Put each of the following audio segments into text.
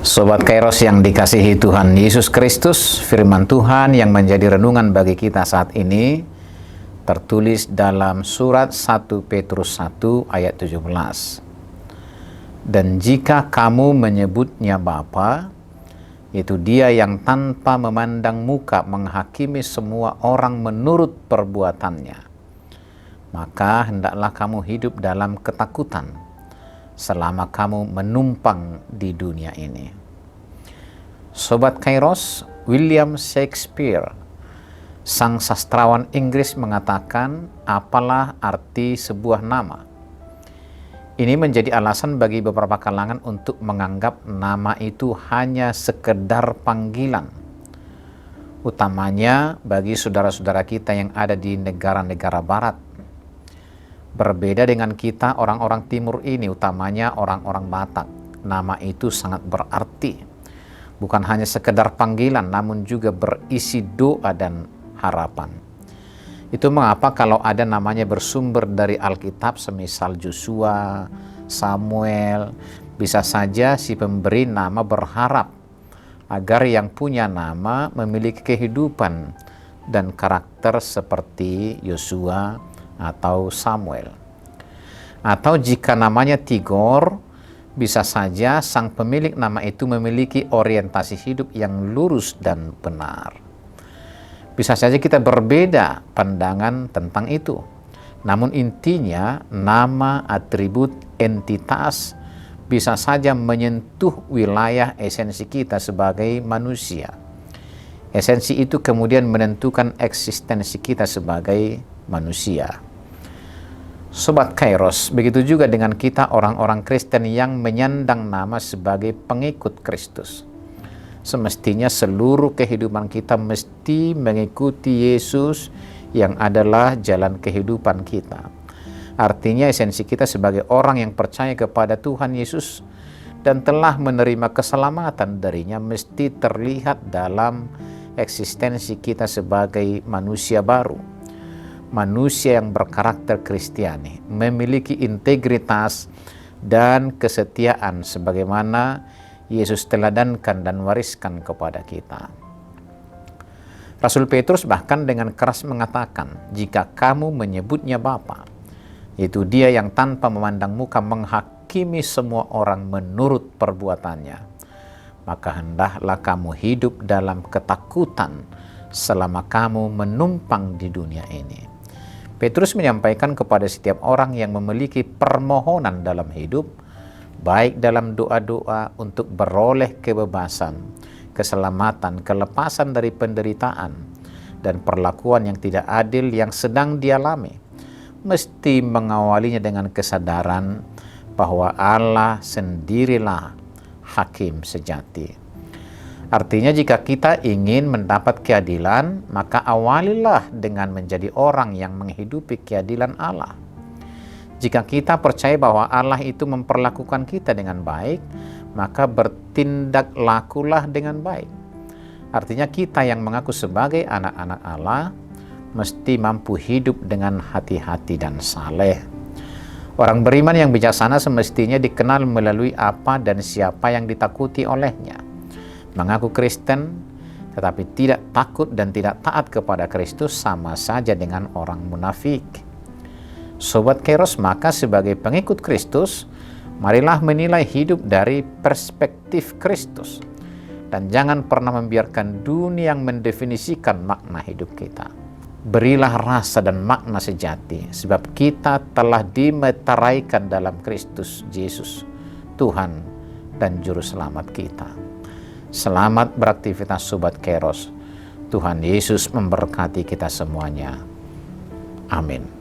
Sobat Kairos yang dikasihi Tuhan Yesus Kristus, firman Tuhan yang menjadi renungan bagi kita saat ini tertulis dalam surat 1 Petrus 1 ayat 17. Dan jika kamu menyebutnya Bapa, yaitu Dia yang tanpa memandang muka menghakimi semua orang menurut perbuatannya, maka hendaklah kamu hidup dalam ketakutan selama kamu menumpang di dunia ini. Sobat Kairos, William Shakespeare, sang sastrawan Inggris mengatakan, apalah arti sebuah nama? Ini menjadi alasan bagi beberapa kalangan untuk menganggap nama itu hanya sekedar panggilan. Utamanya bagi saudara-saudara kita yang ada di negara-negara barat. Berbeda dengan kita orang-orang timur ini, utamanya orang-orang Batak. Nama itu sangat berarti. Bukan hanya sekedar panggilan, namun juga berisi doa dan harapan. Itu mengapa kalau ada namanya bersumber dari Alkitab, semisal Joshua, Samuel, bisa saja si pemberi nama berharap agar yang punya nama memiliki kehidupan dan karakter seperti Yosua atau Samuel. Atau jika namanya Tigor, bisa saja sang pemilik nama itu memiliki orientasi hidup yang lurus dan benar. Bisa saja kita berbeda pandangan tentang itu. Namun intinya nama, atribut, entitas bisa saja menyentuh wilayah esensi kita sebagai manusia. Esensi itu kemudian menentukan eksistensi kita sebagai manusia. Sobat Kairos, begitu juga dengan kita orang-orang Kristen yang menyandang nama sebagai pengikut Kristus. Semestinya seluruh kehidupan kita mesti mengikuti Yesus yang adalah jalan kehidupan kita. Artinya esensi kita sebagai orang yang percaya kepada Tuhan Yesus dan telah menerima keselamatan darinya mesti terlihat dalam eksistensi kita sebagai manusia baru. Manusia yang berkarakter Kristiani, memiliki integritas dan kesetiaan sebagaimana Yesus teladankan dan wariskan kepada kita. Rasul Petrus bahkan dengan keras mengatakan, jika kamu menyebutnya Bapa, yaitu Dia yang tanpa memandang muka menghakimi semua orang menurut perbuatannya, maka hendaklah kamu hidup dalam ketakutan selama kamu menumpang di dunia ini. Petrus menyampaikan kepada setiap orang yang memiliki permohonan dalam hidup, baik dalam doa-doa untuk beroleh kebebasan, keselamatan, kelepasan dari penderitaan, dan perlakuan yang tidak adil yang sedang dialami, mesti mengawalinya dengan kesadaran bahwa Allah sendirilah hakim sejati. Artinya jika kita ingin mendapat keadilan, maka awalilah dengan menjadi orang yang menghidupi keadilan Allah. Jika kita percaya bahwa Allah itu memperlakukan kita dengan baik, maka bertindak lakulah dengan baik. Artinya kita yang mengaku sebagai anak-anak Allah, mesti mampu hidup dengan hati-hati dan saleh. Orang beriman yang bijaksana semestinya dikenal melalui apa dan siapa yang ditakuti olehnya. Mengaku Kristen tetapi tidak takut dan tidak taat kepada Kristus sama saja dengan orang munafik. Sobat Kairos, maka sebagai pengikut Kristus, marilah menilai hidup dari perspektif Kristus dan jangan pernah membiarkan dunia yang mendefinisikan makna hidup kita. Berilah rasa dan makna sejati sebab kita telah dimeteraikan dalam Kristus Yesus, Tuhan dan Juru Selamat kita. Selamat beraktivitas Sobat Kairos. Tuhan Yesus memberkati kita semuanya. Amin.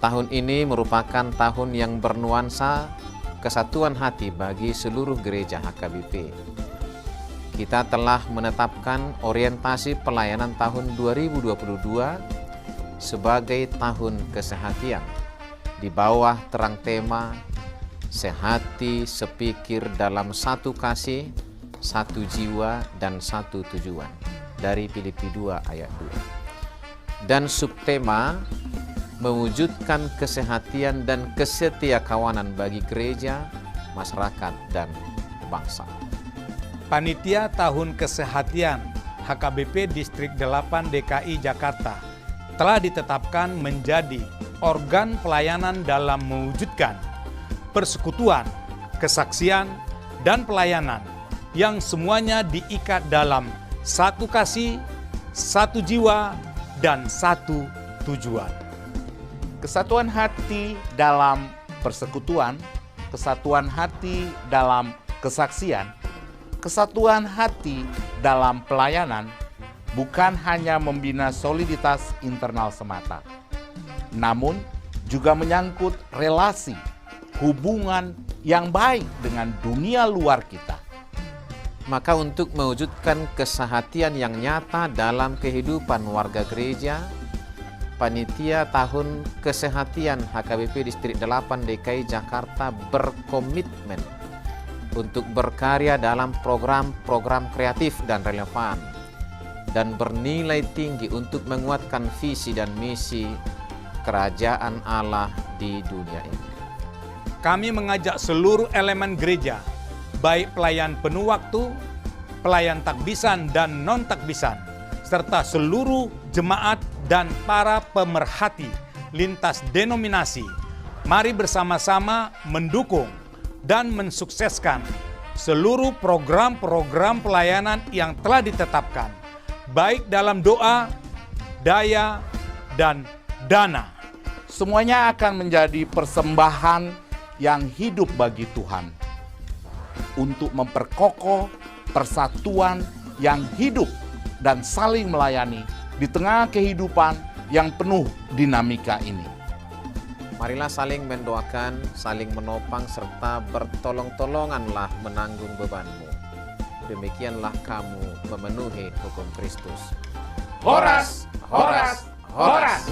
Tahun ini merupakan tahun yang bernuansa kesatuan hati bagi seluruh gereja HKBP. Kita telah menetapkan orientasi pelayanan tahun 2022 sebagai tahun kesehatian. di bawah terang tema sehati sepikir dalam satu kasih, satu jiwa, dan satu tujuan dari Filipi 2 ayat 2. Dan subtema mewujudkan kesehatian dan kesetiakawanan bagi gereja, masyarakat, dan bangsa. Panitia Tahun Kesehatian HKBP Distrik 8 DKI Jakarta telah ditetapkan menjadi organ pelayanan dalam mewujudkan persekutuan, kesaksian, dan pelayanan yang semuanya diikat dalam satu kasih, satu jiwa, dan satu tujuan. Kesatuan hati dalam persekutuan, kesatuan hati dalam kesaksian, kesatuan hati dalam pelayanan bukan hanya membina soliditas internal semata, namun juga menyangkut relasi, hubungan yang baik dengan dunia luar kita. Maka untuk mewujudkan kesehatian yang nyata dalam kehidupan warga gereja, Panitia Tahun Kesehatian HKBP Distrik 8 DKI Jakarta berkomitmen untuk berkarya dalam program-program kreatif dan relevan dan bernilai tinggi untuk menguatkan visi dan misi kerajaan Allah di dunia ini. Kami mengajak seluruh elemen gereja, baik pelayan penuh waktu, pelayan takbisan dan non-takbisan, serta seluruh jemaat dan para pemerhati lintas denominasi. Mari bersama-sama mendukung dan mensukseskan seluruh program-program pelayanan yang telah ditetapkan, baik dalam doa, daya, dan dana. Semuanya akan menjadi persembahan yang hidup bagi Tuhan untuk memperkokoh persatuan yang hidup dan saling melayani di tengah kehidupan yang penuh dinamika ini. Marilah saling mendoakan, saling menopang, serta bertolong-tolonganlah menanggung bebanmu. Demikianlah kamu memenuhi hukum Kristus. Horas, horas, horas!